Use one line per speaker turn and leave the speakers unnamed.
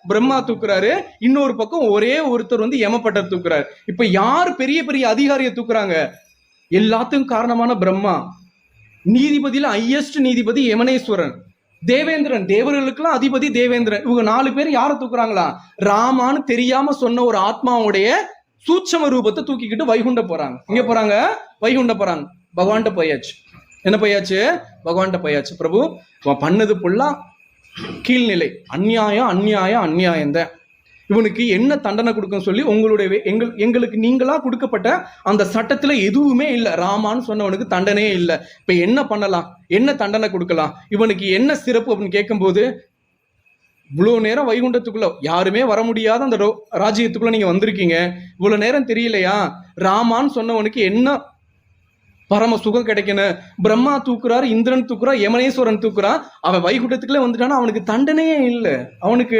பிரம்மா தூக்குறாரு, இன்னொரு பக்கம் ஒரே ஒருத்தர் வந்து யமபட்டர் தூக்குறாரு. இப்ப யார் பெரிய பெரிய அதிகாரியை தூக்குறாங்க? எல்லாத்துக்கும் காரணமான பிரம்மா. நீதிபதியில ஹையஸ்ட் நீதிபதி யமனேஸ்வரன். தேவேந்திரன், தேவர்களுக்கெல்லாம் அதிபதி தேவேந்திரன். இவங்க 4 பேர் யாரை தூக்குறாங்களா? ராமான்னு தெரியாம சொன்ன ஒரு ஆத்மாவுடைய சூட்சம ரூபத்தை தூக்கிக்கிட்டு வைகுண்ட போறாங்க. இங்க போறாங்க, வைகுண்ட போறாங்க. பகவான்கிட்ட போயாச்சு. என்ன போயாச்சு? பகவான்கிட்ட போயாச்சு. பிரபு பண்ணது புல்லா கீழ்நிலை, அநியாயம் அநியாயம் அநியாயம் தான். இவனுக்கு என்ன தண்டனை கொடுக்கும் சொல்லி உங்களுடைய எங்களுக்கு நீங்களா கொடுக்கப்பட்ட அந்த சட்டத்துல எதுவுமே இல்லை. ராமான்னு சொன்னவனுக்கு தண்டனையே இல்லை. இப்ப என்ன பண்ணலாம், என்ன தண்டனை கொடுக்கலாம், இவனுக்கு என்ன சிறப்பு அப்படின்னு கேட்கும்போது, இவ்வளவு நேரம் வைகுண்டத்துக்குள்ள யாருமே வர முடியாத அந்த ராஜ்யத்துக்குள்ள நீங்க வந்திருக்கீங்க, இவ்வளவு நேரம் தெரியலையா ராமான்னு சொன்னவனுக்கு என்ன பரம சுகம் கிடைக்கணும்? பிரம்மா தூக்குறாரு, இந்திரன் தூக்குறா, யமனேஸ்வரன் தூக்குறா, அவன் வைகுண்டத்துக்குள்ளே வந்துட்டானா அவனுக்கு தண்டனையே இல்லை. அவனுக்கு